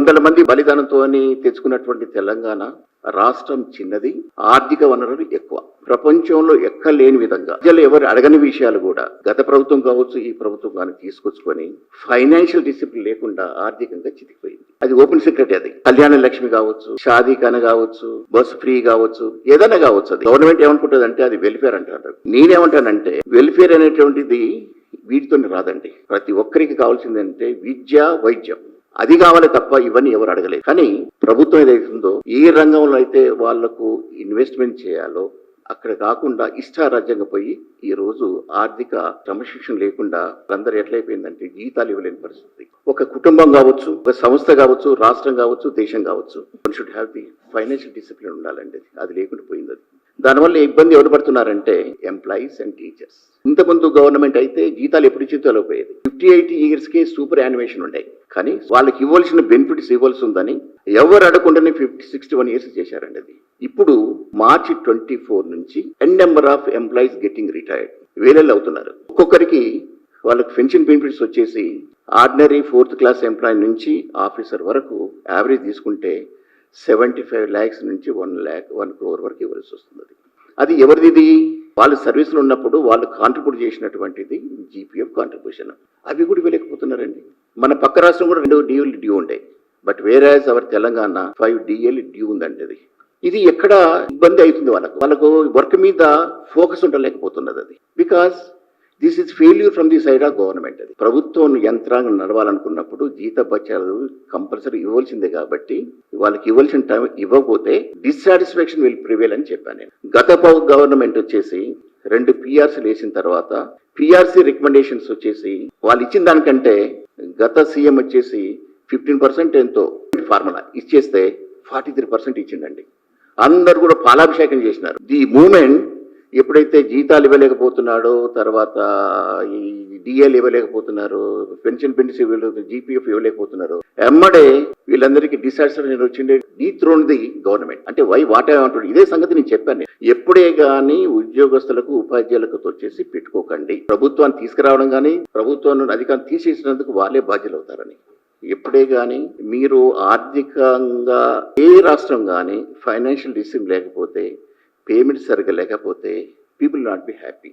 వందల మంది బలిదానంతో తెచ్చుకున్నటువంటి తెలంగాణ రాష్ట్రం చిన్నది, ఆర్థిక వనరులు ఎక్కువ. ప్రపంచంలో ఎక్కలేని విధంగా ప్రజలు ఎవరు అడగని విషయాలు కూడా గత ప్రభుత్వం కావచ్చు, ఈ ప్రభుత్వం కానీ తీసుకొచ్చుకొని ఫైనాన్షియల్ డిసిప్లిన్ లేకుండా ఆర్థికంగా చితికిపోయింది. అది ఓపెన్ సీక్రెట్. అది కళ్యాణ లక్ష్మి కావచ్చు, షాదీ ఖానా కావచ్చు, బస్ ఫ్రీ కావచ్చు, ఏదైనా కావచ్చు. అది గవర్నమెంట్ ఏమనుకుంటుంది అంటే అది వెల్ఫేర్ అంటారు. నేనేమంటానంటే వెల్ఫేర్ అనేటువంటిది వీటితో రాదండి. ప్రతి ఒక్కరికి కావాల్సిందంటే విద్య, వైద్యం, అది కావాలి తప్ప ఇవన్నీ ఎవరు అడగలేదు. కానీ ప్రభుత్వం ఏదైతుందో ఏ రంగంలో అయితే వాళ్లకు ఇన్వెస్ట్మెంట్ చేయాలో అక్కడ కాకుండా ఇష్టారాజ్యంగా పోయి ఈ రోజు ఆర్థిక క్రమశిక్షణ లేకుండా అందరూ ఎట్లయిపోయిందంటే జీతాలు ఇవ్వలేని పరిస్థితి. ఒక కుటుంబం కావచ్చు, ఒక సంస్థ కావచ్చు, రాష్ట్రం కావచ్చు, దేశం కావచ్చు, one should have the financial discipline ఉండాలండి. అది లేకుండా పోయింది. అది దానివల్ల ఇబ్బంది ఎవరు పడుతున్నారంటే ఎంప్లాయీస్ అండ్ టీచర్స్. ఇంతకుముందు గవర్నమెంట్ అయితే జీతాలు ఎప్పుడు ఇచ్చి తొలగిపోయేది. 58 yearsకి సూపర్ యానిమేషన్ ఉండేది. కానీ వాళ్ళకి ఇవ్వాల్సిన బెనిఫిట్స్ ఇవ్వాల్సి ఉందని ఎవరు అడగకుండానే 61 years చేశారండి. అది ఇప్పుడు March 24 నుంచి N number of employees getting retired వేలల్లో అవుతున్నారు. ఒక్కొక్కరికి వాళ్ళకి పెన్షన్ బెనిఫిట్స్ వచ్చేసి ఆర్డినరీ 4th class ఎంప్లాయీ నుంచి ఆఫీసర్ వరకు యావరేజ్ తీసుకుంటే 75 lakhs నుంచి 1 crore వరకు ఇవ్వాల్సి వస్తుంది. అది ఎవరిది? వాళ్ళు సర్వీసులు ఉన్నప్పుడు వాళ్ళు కాంట్రిబ్యూట్ చేసినటువంటిది జీపీఎఫ్ కాంట్రిబ్యూషన్. అవి కూడా ఇవ్వలేకపోతున్నారండి. మన పక్క రాష్ట్రం కూడా 2 DL డ్యూ ఉంటాయి. But whereas our Telangana 5 DL due ఉందండి. ఇది ఎక్కడ ఇబ్బంది అవుతుంది వాళ్ళకు వర్క్ మీద ఫోకస్ ఉండలేకపోతున్నది. అది because this is failure from the side of government. అది ప్రభుత్వం యంత్రాంగం నడవాలనుకున్నప్పుడు జీత బత్యాలు కంపల్సరీ ఇవ్వాల్సిందే. కాబట్టి వాళ్ళకి ఇవ్వాల్సిన టైం ఇవ్వకపోతే డిస్సాటిస్ఫాక్షన్ విల్ ప్రివేల్ అని చెప్పాను నేను. గత గవర్నమెంట్ వచ్చేసి 2 PRCలు వేసిన తర్వాత PRC రికమెండేషన్స్ వచ్చేసి వాళ్ళు ఇచ్చిన దానికంటే గత సీఎం వచ్చేసి 15% ఎంతో ఫార్ములా ఇచ్చేస్తే 43% ఇచ్చిండండి. అందరు కూడా పాలాభిషేకం చేసినారు. ది మూమెంట్ ఎప్పుడైతే జీతాలు ఇవ్వలేకపోతున్నాడో, తర్వాత ఈ డిఎల్ ఇవ్వలేకపోతున్నారు, పెన్షన్ బెనిఫిట్స్ జీపీఎఫ్ ఇవ్వలేకపోతున్నారు, ఎమ్మడే వీళ్ళందరికీ డిసాటిస్ఫాక్షన్ వచ్చిండే డీథ్రోన్ ది గవర్నమెంట్. అంటే వై వాట్ అంటాడు. ఇదే సంగతి నేను చెప్పాను. ఎప్పుడే కానీ ఉద్యోగస్తులకు, ఉపాధ్యాయులకు వచ్చేసి పెట్టుకోకండి. ప్రభుత్వాన్ని తీసుకురావడం కానీ ప్రభుత్వాన్ని అధికారం తీసేసినందుకు వాళ్ళే బాధ్యులు అవుతారని. ఎప్పుడే కానీ మీరు ఆర్థికంగా ఏ రాష్ట్రం కానీ ఫైనాన్షియల్ డిసిప్లిన్ లేకపోతే, పేమెంట్ సరిగ్గా లేకపోతే పీపుల్ నాట్ బి హ్యాపీ.